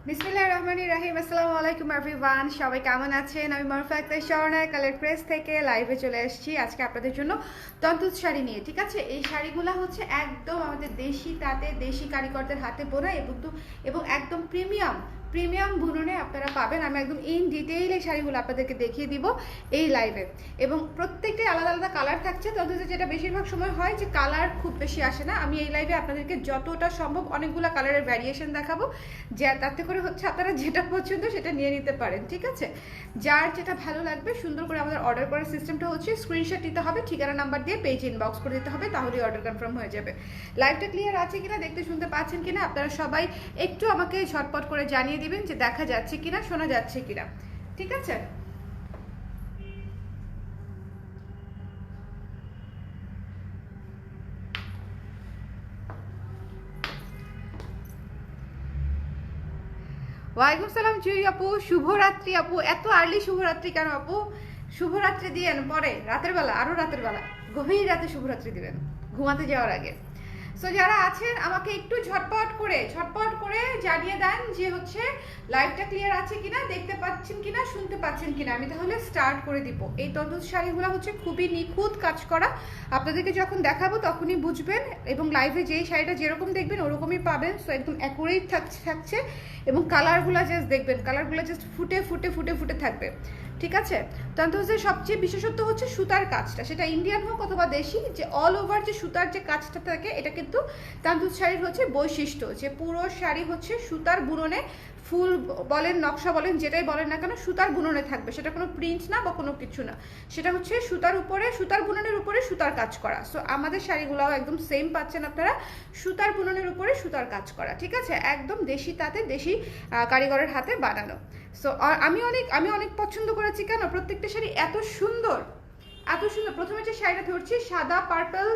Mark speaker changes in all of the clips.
Speaker 1: বিসমিল্লাহির রহমানির রহিম। আসসালামু আলাইকুম এভরিওয়ান, সবাই কেমন আছেন? আমি মারুফা আক্তার স্বর্ণা কালার প্রেস থেকে লাইভে চলে এসেছি আজকে আপনাদের জন্য তন্তুজ শাড়ি নিয়ে। ঠিক আছে, এই শাড়িগুলো হচ্ছে একদম আমাদের দেশি তাঁতে দেশি কারিগরদের হাতে বোনা এবং একদম প্রিমিয়াম বুননে আপনারা পাবেন। আমি একদম ইন ডিটেইল এই শাড়িগুলো আপনাদেরকে দেখিয়ে দিব এই লাইভে, এবং প্রত্যেকটাই আলাদা আলাদা কালার থাকছে। তন্তুজে যেটা বেশিরভাগ সময় হয় যে কালার খুব বেশি আসে না, আমি এই লাইভে আপনাদেরকে যতটা সম্ভব অনেকগুলো কালারের ভ্যারিয়েশন দেখাবো, যা তাতে করে হচ্ছে আপনারা যেটা পছন্দ সেটা নিয়ে নিতে পারেন। ঠিক আছে, যার যেটা ভালো লাগবে সুন্দর করে আমাদের অর্ডার করার সিস্টেমটা হচ্ছে স্ক্রিনশট নিতে হবে, ঠিকানা নাম্বার দিয়ে পেজ ইনবক্স করে দিতে হবে, তাহলেই অর্ডার কনফার্ম হয়ে যাবে। লাইভটা ক্লিয়ার আছে কিনা, দেখতে শুনতে পাচ্ছেন কিনা, আপনারা সবাই একটু আমাকে ঝটপট করে জানিয়ে দিবেন যে দেখা যাচ্ছে কিনা, শোনা যাচ্ছে কিনা। ঠিক আছে, ওয়ালাইকুম সালাম জুই আপু, শুভরাত্রি আপু। এত আর্লি শুভরাত্রি কেন আপু? শুভরাত্রি দিয়েন পরে রাতের বেলা, আরো রাতের বেলা, গভীর রাতে শুভরাত্রি দিবেন ঘুমাতে যাওয়ার আগে। সো যারা আছেন আমাকে একটু ঝটপট করে জানিয়ে দেন যে হচ্ছে লাইভটা ক্লিয়ার আছে কিনা, দেখতে পাচ্ছেন কিনা, শুনতে পাচ্ছেন কিনা। আমি তাহলে স্টার্ট করে দিব। এই তন্তুজ শাড়িগুলো হচ্ছে খুবই নিখুঁত কাজ করা, আপনাদেরকে যখন দেখাবো তখনই বুঝবেন, এবং লাইভে যেই শাড়িটা যেরকম দেখবেন ওরকমই পাবেন। সো একদম অ্যাকুরেট থাকছে, এবং কালারগুলো জাস্ট দেখবেন, কালারগুলো জাস্ট ফুটে থাকবে। ঠিক আছে, তন্তুজের সবচেয়ে বিশেষত্ব হচ্ছে সুতার কাজটা, সেটা ইন্ডিয়ান হোক অথবা দেশি, যে অল ওভার যে সুতার যে কাজটা থাকে, এটা কিন্তু তান্তুজ শাড়ির হচ্ছে বৈশিষ্ট্য, যে পুরো শাড়ি হচ্ছে সুতার বুননে, ফুল বলেন নকশা বলেন যেটাই বলেন না কেন সুতার বুননে থাকবে, সেটা কোনো প্রিন্ট না বা কোনো কিছু না, সেটা হচ্ছে সুতার উপরে, সুতার বুননের উপরে সুতার কাজ করা। সো আমাদের শাড়িগুলোও একদম সেম পাচ্ছেন আপনারা, সুতার বুননের উপরে সুতার কাজ করা। ঠিক আছে, একদম দেশি তাতে দেশি কারিগরের হাতে বানানো। সো আমি অনেক পছন্দ করেছি, কেন প্রত্যেকটা শাড়ি এত সুন্দর। প্রথমে যে শাড়িটা ধরছি সাদা, পার্পল,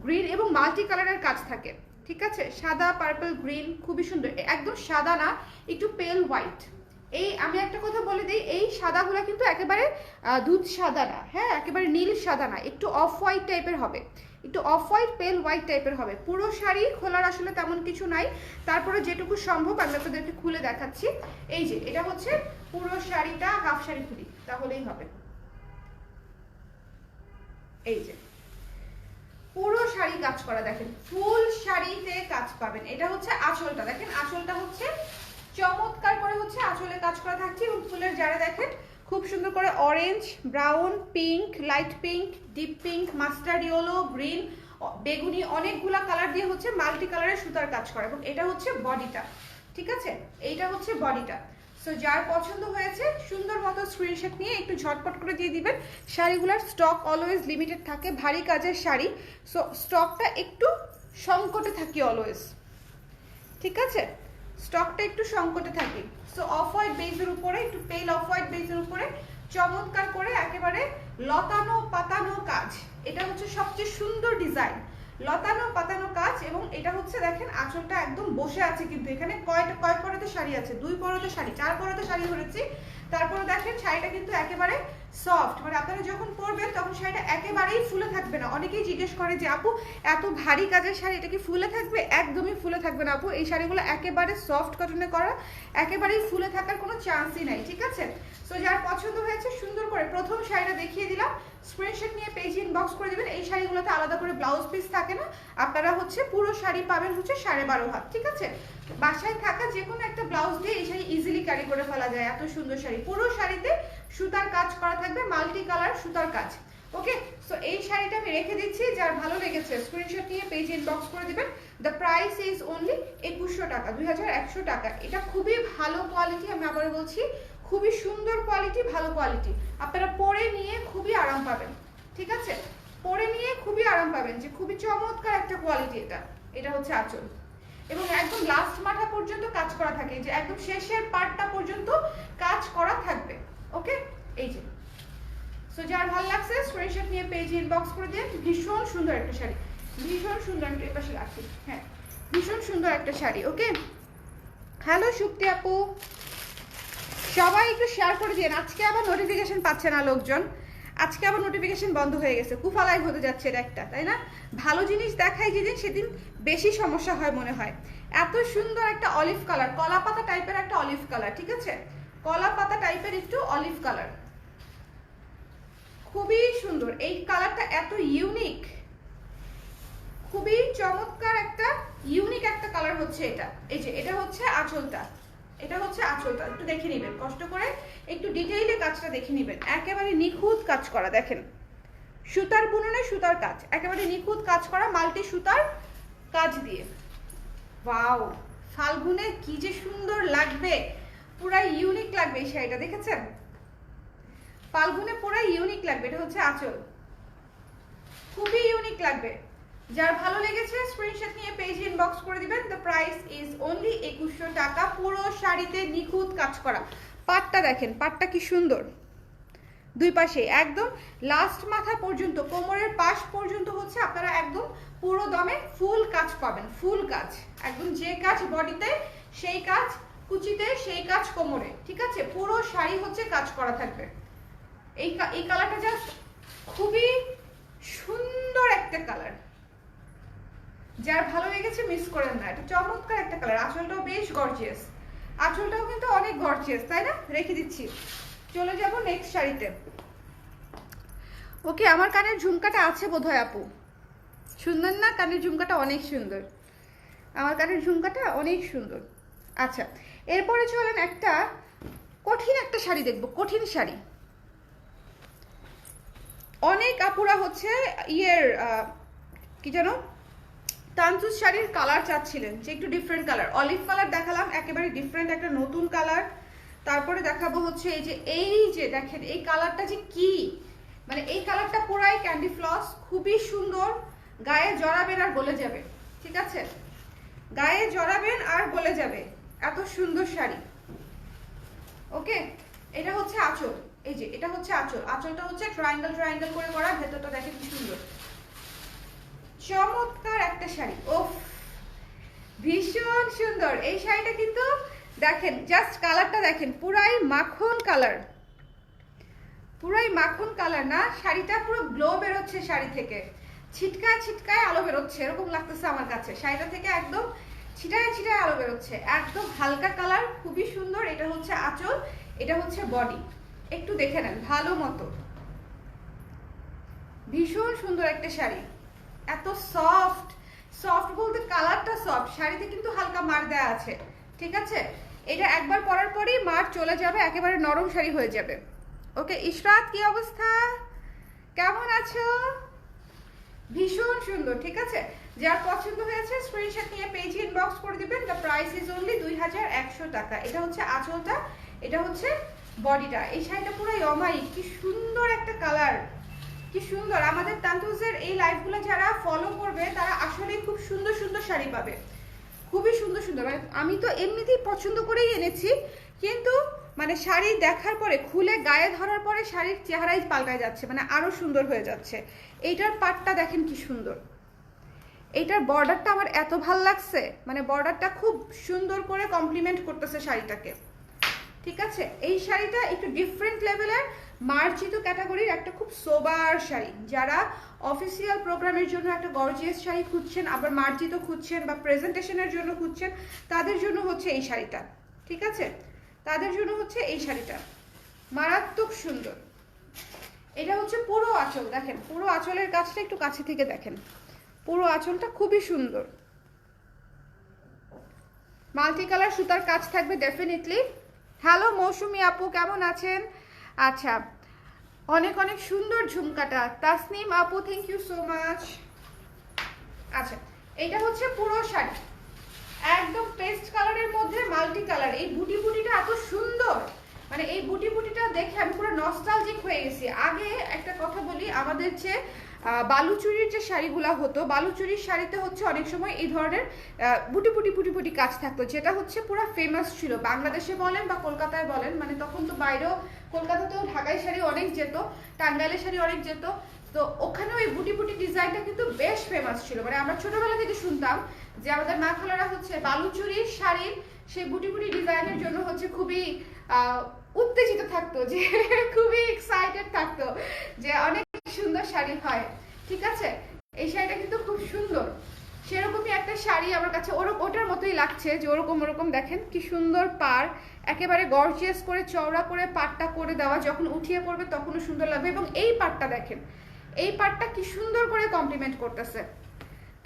Speaker 1: গ্রিন এবং মাল্টি কালারের কাজ থাকে। ঠিক আছে, সাদা, পার্পল, গ্রিন, খুবই সুন্দর। একদম সাদা না, একটু পেল হোয়াইট। এই আমি একটা কথা বলে দিই, এই সাদাগুলো কিন্তু একেবারে দুধ সাদা না, হ্যাঁ, একেবারে নীল সাদা না, একটু অফ হোয়াইট টাইপের হবে, একটু অফ হোয়াইট পেল হোয়াইট টাইপের হবে। পুরো শাড়ি খোলার আসলে তেমন কিছু নাই, তারপরে যেটুকু সম্ভব আমি আপনাদেরকে খুলে দেখাচ্ছি। এই যে এটা হচ্ছে পুরো শাড়িটা, হাফ শাড়ি খুলি তাহলেই হবে। এই যে পুরো শাড়ি কাজ করা, দেখেন ফুল শাড়িতে কাজ পাবেন। এটা হচ্ছে আঁচলটা, দেখেন আঁচলটা হচ্ছে চমৎকার করে হচ্ছে আঁচলে কাজ করা থাকছে, এবং ফুলের যারা দেখেন খুব সুন্দর করে orange, brown, pink, light pink, deep pink, mustard yellow, green, বেগুনি, অনেকগুলা কালার দিয়ে হচ্ছে মাল্টি কালারের সুতার কাজ করা, এবং এটা হচ্ছে বডিটা। ঠিক আছে, এইটা হচ্ছে বডিটা। সো যার পছন্দ হয়েছে সুন্দর মতো স্ক্রিনশট নিয়ে একটু ঝটপট করে দিয়ে দিবেন। শাড়িগুলোর স্টক অলওয়েজ লিমিটেড থাকে, ভারী কাজের শাড়ি, সো স্টকটা একটু সংকটে থাকি অলওয়েজ। ঠিক আছে, স্টকটা একটু সংকটে থাকে। সো অফ হোয়াইট বেজের উপরে, একটু পেল অফ হোয়াইট বেজের উপরে চমৎকার করে একেবারে লতানো পাতানো কাজ। এটা হচ্ছে সবচেয়ে সুন্দর ডিজাইন, লতানো পাতানো কাজ। এবং এটা হচ্ছে দেখেন আঁচলটা একদম বসে আছে, কিন্তু এখানে কয় পরতে শাড়ি আছে, 2 পরতে শাড়ি, 4 পরতে শাড়ি ধরেছি। তারপরে দেখেন শাড়িটা কিন্তু একেবারে সফট, মানে আপনারা যখন পরবেন তখন শাড়িটা একেবারেই ফুলে থাকবে না। অনেকেই জিজ্ঞেস করে যে আপু এত ভারী কাজের শাড়ি এটা কি ফুলে থাকবে? একদমই ফুলে থাকবে না আপু, এই শাড়িগুলো একেবারে সফট কটনে করা, একেবারেই ফুলে থাকার কোনো চান্সই নাই। ঠিক আছে, সো যার পছন্দ হয়েছে সুন্দর করে প্রথম শাড়িটা দেখিয়ে দিলাম, স্ক্রিনশট নিয়ে পেজ ইনবক্স করে দিবেন। এই শাড়িগুলোতে আলাদা করে ব্লাউজ পিস থাকে না, আপনারা হচ্ছে পুরো শাড়ি পাবেন হচ্ছে 12.5 হাত। ঠিক আছে, বাসায় থাকা যে কোনো একটা ব্লাউজ দিয়ে এই শাড়ি ইজিলি ক্যারি করে ফেলা যায়, এত সুন্দর শাড়ি। পুরো শাড়িতে সুতার কাজ করা থাকবে, মাল্টি কালার সুতার কাজ। ওকে, সো এই শাড়িটা আমি রেখে দিচ্ছি, যার ভালো লেগেছে স্ক্রিনশট নিয়ে পেজ ইনবক্স করে দিবেন। দ্য প্রাইস ইজ অনলি 2100 টাকা, 2100 টাকা। এটা খুবই ভালো কোয়ালিটি, আমি আবার বলছি খুবই সুন্দর কোয়ালিটি, ভালো কোয়ালিটি। আপনারা পরে নিয়ে খুবই আরাম পাবেন। ঠিক আছে, পরে নিয়ে খুবই আরাম পাবেন, যে খুবই চমৎকার একটা কোয়ালিটি। এটা হচ্ছে আঁচল, এবং একদম লাস্ট মাথা পর্যন্ত কাজ করা থাকে, যে একদম শেষের পার্টটা পর্যন্ত কাজ করা থাকবে। ওকে, এই যে সো যার ভালো লাগছে স্ক্রিনশট নিয়ে পেজ ইনবক্স করে দিন। ভীষণ সুন্দর একটা শাড়ি, ভীষণ সুন্দর একটা, এপাশে রাখি, হ্যাঁ ভীষণ সুন্দর একটা শাড়ি। ওকে, হ্যালো শুক্তি আপু, সবাই একটু শেয়ার করে দিন। আজকে আবার নোটিফিকেশন পাচ্ছে না লোকজন, আজকে আবার নোটিফিকেশন বন্ধ হয়ে গেছে, কুফা লাইভ হতে যাচ্ছে এটা একটা, তাই না? ভালো জিনিস দেখাই যেদিন সেদিন বেশি সমস্যা হয় মনে হয়। এত সুন্দর একটা অলিভ কালার, কলা পাতা টাইপের একটা অলিভ কালার, ঠিক আছে, কলা পাতা টাইপের একটু অলিভ কালার, খুবই সুন্দর। এই কালারটা এত ইউনিক, খুবই চমৎকার একটা ইউনিক একটা কালার হচ্ছে এটা। এই যে এটা হচ্ছে আঁচলটা, এটা হচ্ছে আঁচলটা, একটু দেখে নেবেন কষ্ট করে, একটু ডিটেইলে কাজটা দেখে নেবেন। একেবারে নিখুঁত কাজ করা, দেখেন সুতার বুননে সুতার কাজ, একেবারে নিখুঁত কাজ করা মাল্টি সুতার কাজ দিয়ে। ওয়াও, ফাল্গুনে কি যে সুন্দর লাগবে, পুরা ইউনিক লাগবে এই শাড়িটা, দেখেছেন? ফাল্গুনে পুরা ইউনিক লাগবে। এটা হচ্ছে আঁচল, খুবই ইউনিক লাগবে। যার ভালো লেগেছে স্ক্রিনশট নিয়ে পেজ ইনবক্স করে দিবেন। দ্য প্রাইস ইজ অনলি 2100 টাকা। পুরো শাড়িতে নিখুঁত কাজ করা। পাটটা দেখেন, পাটটা কি সুন্দর, দুই পাশে একদম লাস্ট মাথা পর্যন্ত, কোমরের পাশ পর্যন্ত হচ্ছে আপনারা একদম পুরো দমে ফুল কাজ পাবেন, ফুল কাজ একদম, যে কাজ বডিতে সেই কাজ কুচিতে, সেই কাজ কোমরে, ঠিক আছে? পুরো শাড়ি হচ্ছে কাজ করা থাকবে। এই কালারটা জাস্ট খুবই সুন্দর একটা কালার, যার ভালো লেগেছে মিস করেন না, এটা চমৎকার একটা কালার। আঁচলটাও বেশ গর্জিয়াস, আঁচলটাও কিন্তু অনেক গর্জিয়াস, তাই না? রেখে দিচ্ছি, চলে যাব নেক্সট শাড়িতে। ওকে, আমার কানের ঝুমকাটা আছে বোধহয় আপু, সুন্দর না? কানের ঝুমকাটা অনেক সুন্দর, আমার কানের ঝুমকাটা অনেক সুন্দর। আচ্ছা, এরপরে চলেন একটা কঠিন একটা শাড়ি দেখবো, কঠিন শাড়ি। অনেক আপুরা হচ্ছে কি জানো, তানচুস শাড়ির কালার চাচ্ছিলেন যে একটু ডিফারেন্ট কালার। অলিভ কালার দেখালাম, একেবারে ডিফারেন্ট একটা নতুন কালার। তারপরে দেখাবো হচ্ছে এই যে দেখেন এই কালারটা যে কি, মানে এই কালারটা পুরাই ক্যান্ডি ফ্লস, খুবই সুন্দর। গায়ে জড়াবেন আর গলে যাবে, ঠিক আছে? গায়ে জড়াবেন আর গলে যাবে, এত সুন্দর শাড়ি। ওকে, এটা হচ্ছে আঁচল, এই যে এটা হচ্ছে আঁচল, আঁচলটা হচ্ছে ট্রায়াঙ্গেল ট্রায়াঙ্গেল করে করা, ভেতরটা দেখেন কি সুন্দর, চমৎকার একটা শাড়ি। ওফ, ভীষণ সুন্দর এই শাড়িটা কিন্তু। দেখেন জাস্ট কালারটা দেখেন, পুরাই মাখন কালার, পুরাই মাখন কালার না? শাড়িটা পুরো গ্লো বেরোচ্ছে শাড়ি থেকে, ছিটকায় ছিটকায় আলো বেরোচ্ছে, এরকম লাগতেছে আমার কাছে। শাড়িটা থেকে একদম ছিটায় ছিটায় আলো বেরোচ্ছে, একদম হালকা কালার, খুবই সুন্দর। এটা হচ্ছে আঁচল, এটা হচ্ছে বডি, একটু দেখে নেন ভালো মতো। ভীষণ সুন্দর একটা শাড়ি, এত সফট, সফট বলতে কালারটা সফট, শাড়িতে কিন্তু হালকা মার দেয়া আছে, ঠিক আছে? এটা একবার পরার পরেই মার চলে যাবে, একেবারে নরম শাড়ি হয়ে যাবে। ওকে, ইশরাত কি অবস্থা, কেমন আছো? ভীষণ সুন্দর, ঠিক আছে? যার পছন্দ হয়েছে স্ক্রিনশট নিয়ে পেজে ইনবক্স করে দিবেন। দ্য প্রাইস ইজ অনলি 2100 টাকা। এটা হচ্ছে আঁচলটা, এটা হচ্ছে বডিটা। এই শাড়িটা পুরো অমায়িক, কি সুন্দর একটা কালার, কি সুন্দর। আমাদের তান্তুজের এই লাইভগুলো যারা ফলো করবে তারা আসলেই খুব সুন্দর সুন্দর শাড়ি পাবে, খুবই সুন্দর সুন্দর। মানে আমি তো এমনিতেই পছন্দ করেই এনেছি, কিন্তু মানে শাড়ি দেখার পরে, খুলে গায়ে ধরার পরে শাড়ির চেহারাই পাল্টায় যাচ্ছে, মানে আরো সুন্দর হয়ে যাচ্ছে। এইটার পাটটা দেখেন কি সুন্দর, এইটার বর্ডারটা আমার এত ভাল লাগছে, মানে বর্ডারটা খুব সুন্দর করে কমপ্লিমেন্ট করতেছে শাড়িটাকে, ঠিক আছে? এই শাড়িটা একটু ডিফারেন্ট লেভেলের মার্জিত ক্যাটাগরির একটা খুব সোবার শাড়ি। যারা অফিসিয়াল প্রোগ্রামের জন্য একটা গর্জিয়াস শাড়ি খুঁজছেন, আবার মার্জিত খুঁজছেন, বা প্রেজেন্টেশনের জন্য খুঁজছেন, তাদের জন্য হচ্ছে এই শাড়িটা, ঠিক আছে? তাদের জন্য হচ্ছে এই শাড়িটা মারাত্মক সুন্দর। এটা হচ্ছে পুরো আঁচল, দেখেন পুরো আঁচলের কাজটা একটু কাছে থেকে দেখেন, পুরো আঁচলটা খুবই সুন্দর, মাল্টি কালার সুতার কাজ থাকবে ডেফিনেটলি। হ্যালো মৌসুমি আপু, কেমন আছেন? আচ্ছা, অনেক অনেক সুন্দর ঝুমকাটা। তাসনিম আপু, থ্যাংক ইউ সো মাচ। আচ্ছা, এটা হচ্ছে পুরো শাড়ি একদম পেস্ট কালারের মধ্যে মাল্টি কালার। এই বুটি বুটিটা এত সুন্দর, মানে এই বুটি বুটিটা দেখে আমি পুরো নস্টালজিক হয়ে গেছি। আগে একটা কথা বলি, আমাদের যে বালুচুরির যে শাড়িগুলো হতো, বালুচুরির শাড়িতে হচ্ছে অনেক সময় এই ধরনের বুটি বুটি বুটি বুটি কাজ থাকতো, যেটা হচ্ছে পুরো ফেমাস ছিল বাংলাদেশে বলেন বা কলকাতায় বলেন। মানে তখন তো বাইরেও, কলকাতাতেও ঢাকাই শাড়ি অনেক যেত, টাঙ্গাইলের শাড়ি অনেক যেত, তো ওখানেও এই বুটি বুটি ডিজাইনটা কিন্তু বেশ ফেমাস ছিল। মানে আমরা ছোটবেলা থেকে শুনতাম যে আমাদের মা খালারা হচ্ছে বালুচুরির শাড়ির সেই বুটি বুটি ডিজাইনের জন্য হচ্ছে খুবই উত্তেজিত থাকতো, যে খুবই এক্সাইটেড থাকতো যে শাড়ি হয়, ঠিক আছে? এই শাড়িটা কিন্তু খুব সুন্দর, সেরকমই একটা শাড়ি আমার কাছে ওটার মতোই লাগছে, যে ওরকম দেখেন কি সুন্দর পাড়, একেবারে গর্জিয়াস করে চওড়া করে পাড়টা করে দেওয়া, যখন উঠিয়ে পড়বে তখনও সুন্দর লাগবে। এবং এই পাড়টা দেখেন, এই পাড়টা কি সুন্দর করে কমপ্লিমেন্ট করতেছে,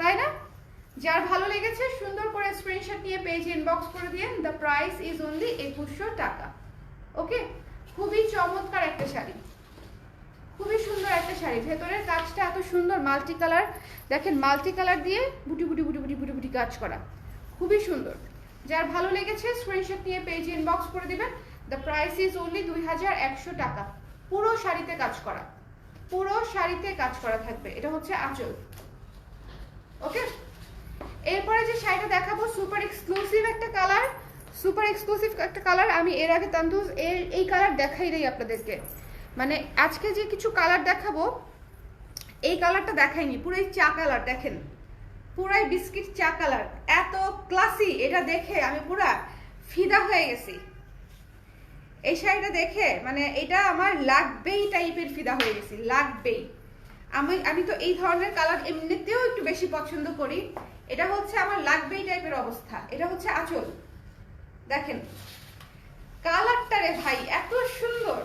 Speaker 1: তাই না? যার ভালো লেগেছে সুন্দর করে স্ক্রিনশট নিয়ে পেজে ইনবক্স করে দিয়েন। দ্য প্রাইস ইজ অনলি 2100 টাকা। ওকে, খুবই চমৎকার একটা শাড়ি, খুবই সুন্দর একটা শাড়ি, ভেতরের কাজটা এত সুন্দর, মাল্টি কালার দেখেন, মাল্টি কালার দিয়ে বুটি বুটি বুটি বুটি বুটি বুটি কাজ করা, খুবই সুন্দর। যার ভালো লেগেছে স্ক্রিনশট নিয়ে পেজে ইনবক্স করে দিবেন। দ্য প্রাইস ইজ অনলি 2100 টাকা। পুরো শাড়িতে কাজ করা, পুরো শাড়িতে কাজ করা থাকবে। এটা হচ্ছে আঁচল। ওকে, এরপরে যে শাড়িটা দেখাবো সুপার এক্সক্লুসিভ একটা কালার, সুপার এক্সক্লুসিভ একটা কালার। আমি এর আগে তান্দুজ এই কালার দেখাই নাই আপনাদেরকে, মানে আজকে যে কিছু কালার দেখাবো এই কালারটা দেখাইনি, পুরাই চা কালার, দেখেন পুরাই বিস্কিট চা কালার, এত ক্লাসি। এটা দেখে আমি পুরা ফিদা হয়ে গেছি, এই শাড়িটা দেখে মানে এটা আমার লাগবেই টাইপের ফিদা হয়ে গেছি, লাগবেই। আমি তো এই ধরনের কালার এমনিতেও একটু বেশি পছন্দ করি, এটা হচ্ছে আমার লাগবেই টাইপের অবস্থা। এটা হচ্ছে আঁচল, দেখেন কালারটা রে ভাই, এত সুন্দর,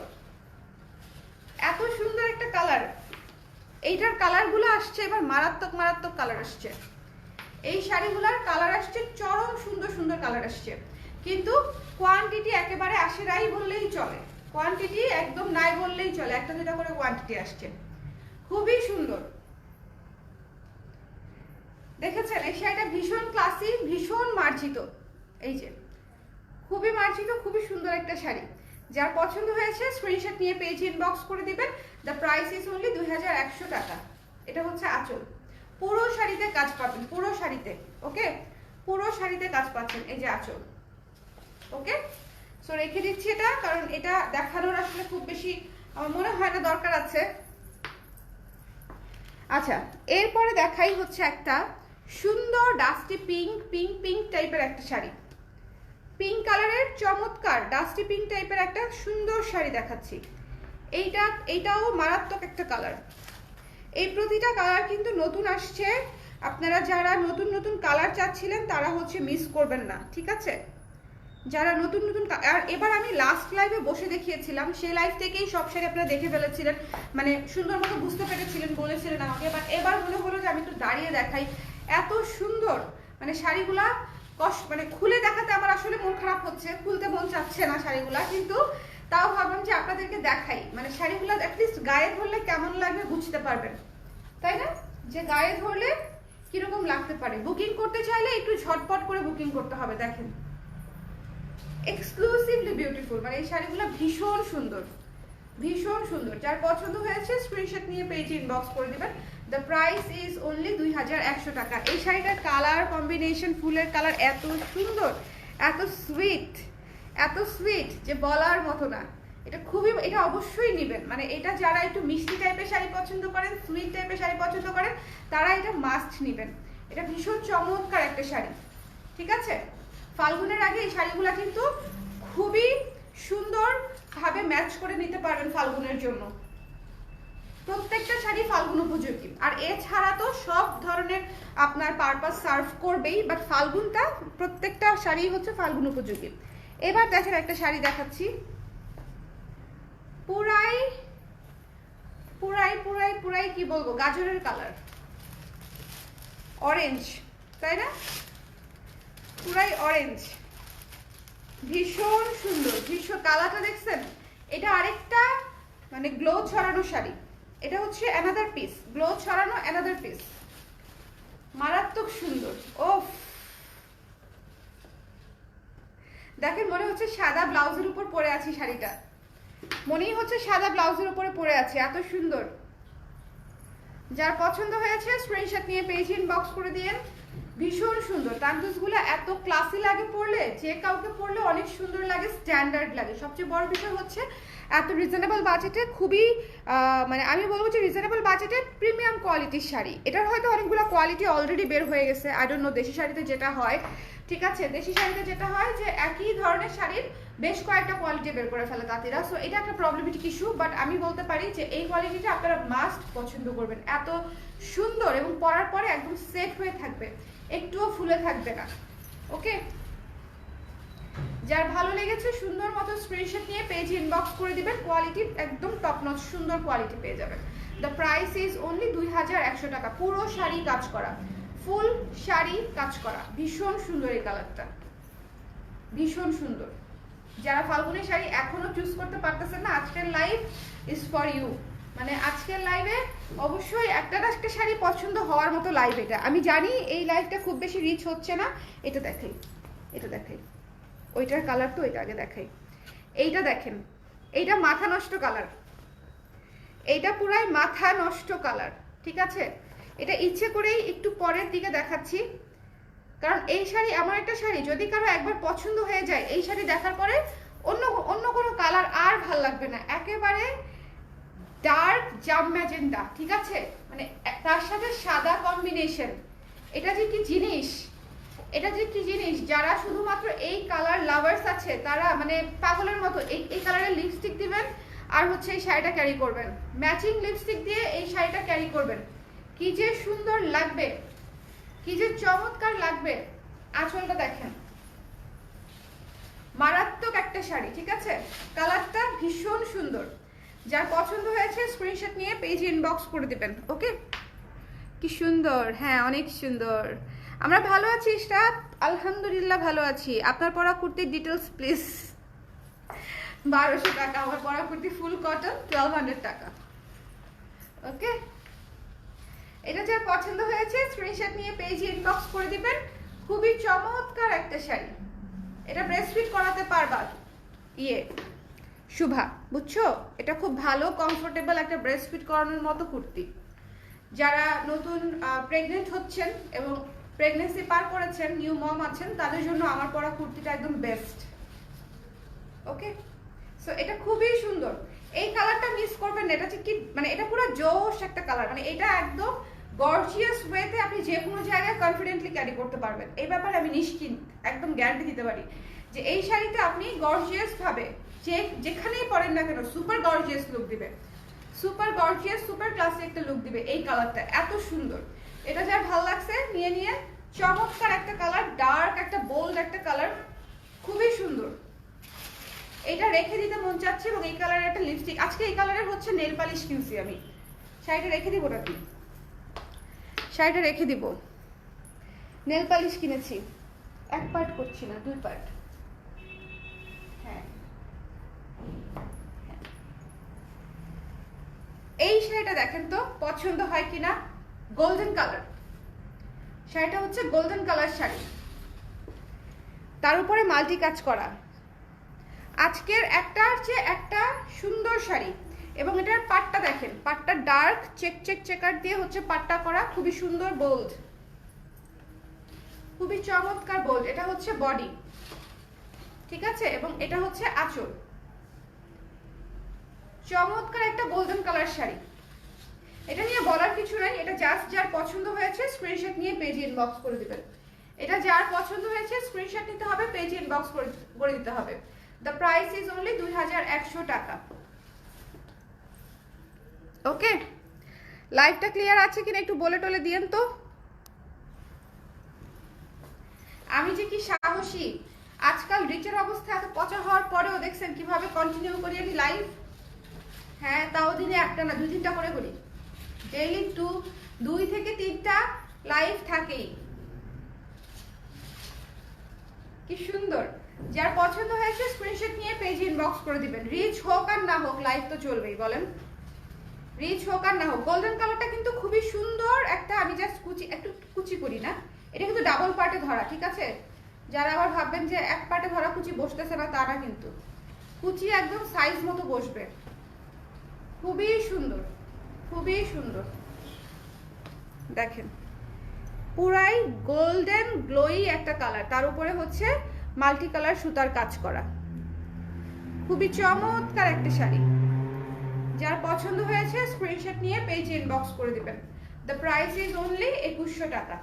Speaker 1: এত সুন্দর একটা কালার। এইটার কালারগুলো আসছে এবার মারাত্মক মারাত্মক কালার আসছে, এই শাড়িগুলোর কালার আসছে চরম সুন্দর সুন্দর কালার আসছে, কিন্তু কোয়ান্টিটি একেবারে আসে নাই বললেই চলে, কোয়ান্টিটি একদম নাই বললেই চলে, একটা দুটা করে কোয়ান্টিটি আসছে, খুবই সুন্দর। দেখেছেন এই শাড়িটা ভীষণ ক্লাসি, ভীষণ মার্জিত, এই যে খুবই মার্জিত, খুবই সুন্দর একটা শাড়ি। যার পছন্দ হয়েছে স্ক্রিনশট নিয়ে পেজে ইনবক্স করে দিবেন। দ্য প্রাইস ইজ অনলি 2100 টাকা। এটা হচ্ছে আঁচল, পুরো শাড়িতে কাজ পাবেন, পুরো শাড়িতে। ওকে, পুরো শাড়িতে কাজ পাচ্ছেন, এই যে আঁচল। ওকে, সো রেখে দিচ্ছি এটা, কারণ এটা দেখানোর আসলে খুব বেশি আমার মনে হয় না দরকার আছে। আচ্ছা, এরপরে দেখাই হচ্ছে একটা সুন্দর ডাস্টি পিঙ্ক পিঙ্ক পিঙ্ক টাইপের একটা শাড়ি, পিঙ্ক কালারের চমৎকার ডাস্টি পিঙ্ক টাইপের একটা সুন্দর শাড়ি দেখাচ্ছি। এইটাও মারাত্মক একটা কালার। এই প্রতিটা কালার কিন্তু নতুন আসছে, আপনারা যারা নতুন নতুন কালার চাচ্ছিলেন তারা হচ্ছে মিস করবেন না, ঠিক আছে? যারা নতুন নতুন, আর এবার আমি লাস্ট লাইভে বসে দেখিয়েছিলাম, সেই লাইভ থেকেই সব শাড়ি আপনারা দেখে ফেলেছিলেন, মানে সুন্দর মতো বুঝতে পেরেছিলেন, বলেছিলেন আমাকে। এবার মনে হলো যে আমি একটু দাঁড়িয়ে দেখাই, এত সুন্দর মানে শাড়িগুলা মানে খুলে দেখাতে আমার আসলে মন খারাপ হচ্ছে, খুলতে মন চাচ্ছে না শাড়িগুলা, কিন্তু তাও ভাবলাম যে আপনাদেরকে দেখাই, মানে শাড়িগুলা অ্যাটলিস্ট গায়ে ধরলে কেমন লাগবে বুঝতে পারবেন, তাই না? যে গায়ে ধরলে কিরকম লাগতে পারে। বুকিং করতে চাইলে একটু ঝটপট করে বুকিং করতে হবে। দেখেন এক্সক্লুসিভলি বিউটিফুল, মানে এই শাড়িগুলো ভীষণ সুন্দর, ভীষণ সুন্দর। যার পছন্দ হয়েছে স্ক্রিনশট নিয়ে পেজে ইনবক্স করে দিবেন। দ্য প্রাইস ইজ অনলি 2100 টাকা। এই শাড়িটার কালার কম্বিনেশন, ফুলের কালার এত সুন্দর, এত সুইট, এত সুইট যে বলার মতো না। এটা অবশ্যই নেবেন, মানে এটা যারা একটু মিষ্টি টাইপের শাড়ি পছন্দ করেন, সুইট টাইপের শাড়ি পছন্দ করেন, তারা এটা মাস্ট নেবেন। এটা ভীষণ চমৎকার একটা শাড়ি, ঠিক আছে? ফাল্গুনের আগে এই শাড়িগুলো কিন্তু খুবই সুন্দর ভাবে ম্যাচ করে নিতে পারবেন ফাল্গুনের জন্য। প্রত্যেকটা শাড়ি ফাল্গুন উপযোগী, আর এছাড়া তো সব ধরনের আপনার পারপাস সার্ভ করবেই, বাট ফাল্গুনটা প্রত্যেকটা শাড়ি হচ্ছে ফাল্গুন উপযোগী। এবার দেখেন একটা শাড়ি দেখাচ্ছি, পুরাই পুরাই পুরাই পুরাই কি বলবো, গাজরের কালার, অরেঞ্জ, তাই না? পুরাই অরেঞ্জ, ভীষণ সুন্দর, ভীষণ কালারটা দেখছেন? এটা আরেকটা মানে গ্লো ছড়ানো শাড়ি, এটা হচ্ছে অ্যানাদার পিস, গ্লো ছড়ানো অ্যানাদার পিস, মারাত্মক সুন্দর। ওফ, দেখেন মনে হচ্ছে সাদা ব্লাউজের উপর পরে আছি, শাড়িটা মনেই হচ্ছে সাদা ব্লাউজের উপরে পরে আছে, এত সুন্দর। যার পছন্দ হয়েছে স্ক্রিনশট নিয়ে পেজ ইনবক্স করে দিয়েন। ভীষণ সুন্দর, টার্টলসগুলো এত ক্লাসি লাগে পরলে, যে কাউকে পরলে অনেক সুন্দর লাগে, স্ট্যান্ডার্ড লাগে। সবচেয়ে বড় বিষয় হচ্ছে এত রিজনেবল বাজেটে, খুবই মানে আমি বলবো যে রিজনেবল বাজেটে প্রিমিয়াম কোয়ালিটির শাড়ি। এটার হয়তো অনেকগুলো কোয়ালিটি অলরেডি বের হয়ে গেছে, আই ডোন্ট নো দেশি শাড়িতে যেটা হয়, ঠিক আছে? দেশি শাড়িতে যেটা হয় যে একই ধরনের শাড়ির বেশ কয়েকটা কোয়ালিটি বের করে ফেলে তাঁতিরা। সো এটা একটা প্রবলেমেটিক ইস্যু, বাট আমি বলতে পারি যে এই কোয়ালিটিটা আপনারা মাস্ট পছন্দ করবেন। এত সুন্দর এবং পরার পরে একদম সেট হয়ে থাকবে, একটুও ফুলে থাকবে না। ওকে, যার ভালো লেগেছে সুন্দর মতো স্ক্রিনশট নিয়ে পেজে ইনবক্স করে দিবেন। কোয়ালিটি একদম টপ নচ সুন্দর কোয়ালিটি পেয়ে যাবেন। দ্য প্রাইস ইজ অনলি 2100 টাকা। পুরো শাড়ি কাজ করা, ফুল শাড়ি কাজ করা, ভীষণ সুন্দর এই কালারটা, ভীষণ সুন্দর। যারা ফাল্গুনি শাড়ি এখনো চুজ করতে পারতেছেন না, আজকের লাইভ ইজ ফর ইউ। মানে আজকের লাইভে অবশ্যই একটা শাড়ি পছন্দ হওয়ার মতো লাইভ এটা। আমি জানি এই লাইভটা খুব বেশি রিচ হচ্ছে না। এটা দেখাই, এটা দেখাই, ওইটার কালার তো এটা আগে দেখাই। এইটা দেখেন, এইটা মাথা নষ্ট কালার, এইটা পুরাই মাথা নষ্ট কালার, ঠিক আছে? এটা ইচ্ছে করেই একটু পরের দিকে দেখাচ্ছি, কারণ এই শাড়ি এমন একটা শাড়ি যদি কারো একবার পছন্দ হয়ে যায়, এই শাড়ি দেখার পরে অন্য কোনো কালার আর ভাল লাগবে না। একেবারে ডার্ক জাম ম্যাজেন্টা, ঠিক আছে? মানে তার সাথে সাদা কম্বিনেশন, এটা যে কি জিনিস, এটা যে কি জিনিস। যারা শুধুমাত্র এই কালার লাভার্স আছে তারা মানে পাগলের মতো এই কালারের লিপস্টিক দিবেন আর হচ্ছে এই শাড়িটা ক্যারি করবেন, ম্যাচিং লিপস্টিক দিয়ে এই শাড়িটা ক্যারি করবেন। কি যে সুন্দর লাগবে, কি যে চমৎকার লাগবে। আঁচলটা দেখেন, মারাত্মক একটা শাড়ি, ঠিক আছে? কালারটা ভীষণ সুন্দর। যার পছন্দ হয়েছে স্ক্রিনশট নিয়ে পেজে ইনবক্স করে দিবেন। ওকে, কি সুন্দর, হ্যাঁ অনেক সুন্দর। আমরা ভালো আছি ইশরাত, আলহামদুলিল্লাহ ভালো আছি। আপনার পরা কুর্তির ডিটেলস প্লিজ। 1200 টাকা আমার পরা কুর্তি, ফুল কটন, 1200 টাকা। ওকে, এটা যার পছন্দ হয়েছে স্ক্রিনশট নিয়ে পেজে ইনবক্স করে দিবেন। খুবই চমৎকার একটা শাড়ি, এটা ব্রেস্ট ফিট করাতে পারবা শুভা, বুঝছো? এটা খুব ভালো কমফোর্টেবল একটা ব্রেস্ট ফিট করানোর মতো কুর্তি। যারা নতুন প্রেগনেন্ট হচ্ছেন এবং প্রেগনেন্সি পার করেছেন, নিউ মম আছেন, তাদের জন্য আমার পরা কুর্তিটা একদম বেস্ট। ওকে, সো এটা খুবই সুন্দর। এই কালারটা মিস করবেন না, এটা ঠিক কি মানে এটা পুরো জোশ একটা কালার। মানে এটা একদম গর্জিয়াস ওয়েতে আপনি যে কোনো জায়গায় কনফিডেন্টলি ক্যারি করতে পারবেন। এই ব্যাপারে আমি নিশ্চিন্ত, একদম গ্যারান্টি দিতে পারি যে এই শাড়িতে আপনি গর্জিয়াস ভাবে যেখানেই পরেন না কেন সুপার গর্জিয়াস লুক দিবে, সুপার গর্জিয়াস সুপার ক্লাসি একটা লুক দিবে। এই কালারটা এত সুন্দর, এটা যার ভালো লাগছে নিয়ে চমৎকার একটা কালার, ডার্ক একটা বোল্ড একটা কালার, খুবই সুন্দর। এটা রেখে দিতে মন চাচ্ছে। এবং এই কালারের একটা লিপস্টিক, আজকে এই কালারের হচ্ছে নেল পালিশ কিনছি আমি। শাড়িটা রেখে দিব নাকি? শাড়িটা রেখে দিব। নেল পালিশ কিনেছি, 1 পার্ট করছি না, 2 পার্ট। হ্যাঁ, এই শাড়িটা দেখেন তো পছন্দ হয় কিনা। গোল্ডেন কালার শাড়িটা হচ্ছে, গোল্ডেন কালার শাড়ি, তার উপরে মাল্টি কাজ করা। আজকের একটার চেয়ে একটা সুন্দর শাড়ি। এবং এটার পাটটা দেখেন, পাটটা ডার্ক চেকার দিয়ে হচ্ছে পাটটা করা, খুবই সুন্দর বোল্ড, খুবই চমৎকার বোল্ড। এটা হচ্ছে বডি, ঠিক আছে? এবং এটা হচ্ছে আঁচল। চমৎকার একটা গোল্ডেন কালার শাড়ি। এটা নিয়ে বলার কিছু নাই, এটা জাস্ট যার পছন্দ হয়েছে স্ক্রিনশট নিয়ে পেজে ইনবক্স করে দিবেন। এটা যার পছন্দ হয়েছে স্ক্রিনশট নিতে হবে, পেজে ইনবক্স করে দিতে হবে। দ্য প্রাইস ইজ অনলি 2100 টাকা। ওকে, লাইভটা ক্লিয়ার আছে কিনা একটু বলে টলে দিয়েন তো। আমি যে কি সাহসী, আজকাল রিচের অবস্থা এত পচা হওয়ার পরেও দেখছেন কিভাবে কন্টিনিউ করি আমি লাইভ। হ্যাঁ, তাও দিনে একটা না 2-3টা করে করি, ডেইলি 2 থেকে 3টা লাইভ থাকেই। কি সুন্দর। যার পছন্দ হয়েছে স্ক্রিনশট নিয়ে পেজে ইনবক্স করে দিবেন। রিচ হোক আর না হোক লাইভ তো চলবেই, বলেন? রিচ হোক আর না হোক। গোল্ডেন কালারটা কিন্তু খুবই সুন্দর একটা, আমি জাস্ট একটু কুচি করি না, এটা কিন্তু ডাবল পার্টে ধরা, ঠিক আছে? যারা আবার ভাববেন যে এক পার্টে ধরা কুচি বসতেছে না, তারা কিন্তু কুচি একদম সাইজ মতো বসবে। খুবই সুন্দর, খুবই সুন্দর। দেখেন পুরাই গোল্ডেন গ্লোই একটা কালার, তার উপরে হচ্ছে মাল্টি কালার সুতার কাজ করা, খুবই চমৎকার একটা শাড়ি। যার পছন্দ হয়েছে স্ক্রিনশট নিয়ে পেজে ইনবক্স করে দিবেন। দ্য প্রাইস ইজ অনলি 2100 টাকা।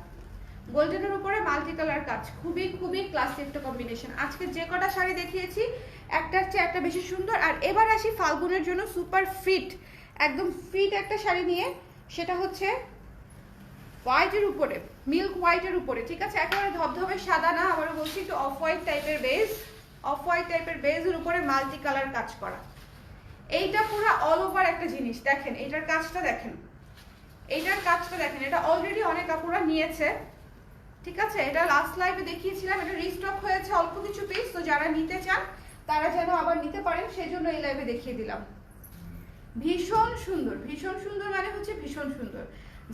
Speaker 1: গোল্ডেনের উপরে মাল্টি কালার কাজ, খুবই খুবই ক্লাসি একটা কম্বিনেশন। আজকে যে কটা শাড়ি দেখিয়েছি একটার চেয়ে একটা বেশি সুন্দর। আর এবার আসি ফাল্গুনের জন্য সুপার ফিট, একদম ফিট একটা শাড়ি নিয়ে, সেটা হচ্ছে হোয়াইটের উপরে, মিল্ক হোয়াইটের উপরে, ঠিক আছে, একেবারে ধবধবে সাদা না, আবারও বলছি একটু অফ হোয়াইট টাইপের বেজ, অফ হোয়াইট টাইপের বেজের উপরে মাল্টি কালার কাজ করা। এইটা পুরো অল ওভার একটা জিনিস, দেখেন এইটার কাজটা দেখেন, এইটার কাজটা দেখেন, এটা অলরেডি অনেক আপুরা নিয়েছে, ঠিক আছে, এটা লাস্ট লাইভে দেখিয়েছিলাম, এটা রিস্টক হয়েছে অল্প কিছু পিস, তো যারা নিতে চান তারা যেন আবার নিতে পারেন সেই জন্য এই লাইভে দেখিয়ে দিলাম। ভীষণ সুন্দর, ভীষণ সুন্দর মানে হচ্ছে ভীষণ সুন্দর।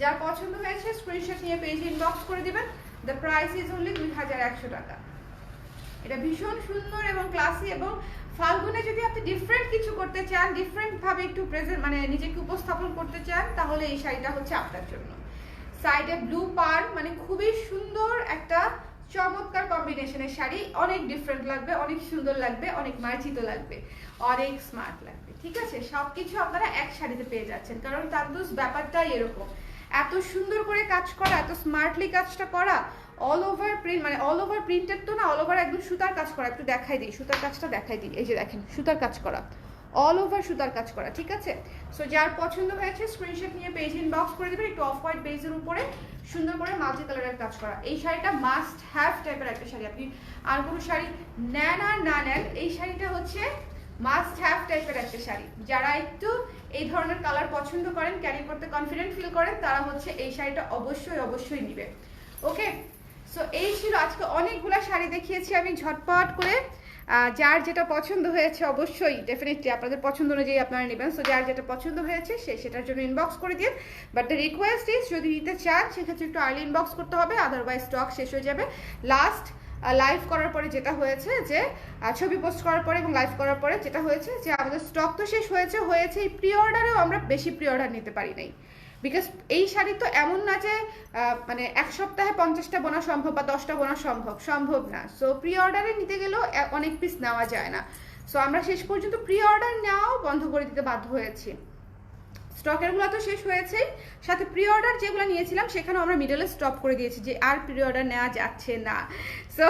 Speaker 1: যার পছন্দ হয়েছে স্ক্রিনশট নিয়ে পেজে ইনবক্স করে দিবেন। দ্য প্রাইস ইজ অনলি 2100 টাকা। এটা ভীষণ সুন্দর এবং ক্লাসি, এবং ফাল্গুনে যদি আপনি ডিফারেন্ট কিছু করতে চান, ডিফারেন্ট ভাবে একটু প্রেজেন্ট মানে নিজেকে উপস্থাপন করতে চান, তাহলে এই শাড়িটা হচ্ছে আপনার জন্য। সাইডে ব্লু পার, মানে খুবই সুন্দর একটা চমৎকার কম্বিনেশনের শাড়ি, অনেক ডিফারেন্ট লাগবে, অনেক সুন্দর লাগবে, অনেক মার্জিত লাগবে, অনেক স্মার্ট লাগবে, ঠিক আছে। সবকিছু আপনারা এক শাড়িতে পেয়ে যাচ্ছেন, কারণ তান্দুস ব্যাপারটাই এরকম, এত সুন্দর করে কাজ করা, এত স্মার্টলি কাজটা করা, অল ওভার প্রিন্ট, মানে অল ওভার প্রিন্টেড তো না, অল ওভার একদম সুতার কাজ করা। একটু দেখাই দিই, সুতার কাজটা দেখাই দিই, এই যে দেখেন সুতার কাজ করা, অল ওভার সুতার কাজ করা, ঠিক আছে। সো যার পছন্দ হয়েছে স্ক্রিনশট নিয়ে পেজ ইনবক্স করে দেবেন। একটু অফ হোয়াইট বেজের উপরে সুন্দর করে মাল্টি কালারের কাজ করা, এই শাড়িটা মাস্ট হ্যাভ টাইপের একটা শাড়ি। আপনি আর কোনো শাড়ি নেন আর না নেন, এই শাড়িটা হচ্ছে মাস্ট হ্যাভ টাইপের একটা শাড়ি। যারা একটু এই ধরনের কালার পছন্দ করেন, ক্যারি করতে কনফিডেন্ট ফিল করেন, তারা হচ্ছে এই শাড়িটা অবশ্যই অবশ্যই নেবে। ওকে, সো এই ছিল আজকে অনেকগুলা শাড়ি দেখিয়েছি আমি ঝটপট করে। যার যেটা পছন্দ হয়েছে অবশ্যই ডেফিনেটলি আপনাদের পছন্দ অনুযায়ী আপনারা নেবেন। সো যার যেটা পছন্দ হয়েছে সেটার জন্য ইনবক্স করে দিন। বাট দ্য রিকোয়েস্ট ইজ, যদি নিতে চান সেক্ষেত্রে একটু আর্লি ইনবক্স করতে হবে, আদারওয়াইজ স্টক শেষ হয়ে যাবে। লাস্ট লাইভ করার পরে যেটা হয়েছে যে ছবি পোস্ট করার পরে এবং লাইভ করার পরে যেটা হয়েছে যে আমাদের স্টক তো শেষ হয়েছে, এই প্রি অর্ডারেও আমরা বেশি প্রি অর্ডার নিতে পারি নাই, বিকজ এই শাড়ি তো এমন না যে মানে এক সপ্তাহে 50টা বোনা সম্ভব বা 10টা বোনা সম্ভব না। সো প্রি অর্ডারে নিতে গেলেও অনেক পিস নেওয়া যায় না। সো আমরা শেষ পর্যন্ত প্রি অর্ডার নেওয়াও বন্ধ করে দিতে বাধ্য হয়েছি। স্টকেরগুলো তো শেষ হয়েছেই, সাথে প্রি অর্ডার যেগুলো নিয়েছিলাম সেখানেও আমরা মিডলে স্টপ করে দিয়েছি যে আর প্রি অর্ডার নেওয়া যাচ্ছে না। সো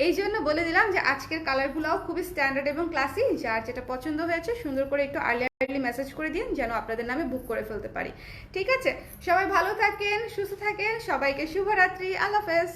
Speaker 1: এই জন্য বলে দিলাম যে আজকের কালারগুলোও খুবই স্ট্যান্ডার্ড এবং ক্লাসি। যার যেটা পছন্দ হয়েছে সুন্দর করে একটু আর্লি মেসেজ করে দিন যেন আপনাদের নামে বুক করে ফেলতে পারি, ঠিক আছে। সবাই ভালো থাকেন, সুস্থ থাকেন, সবাইকে শুভরাত্রি, আল্লাহ হাফেজ।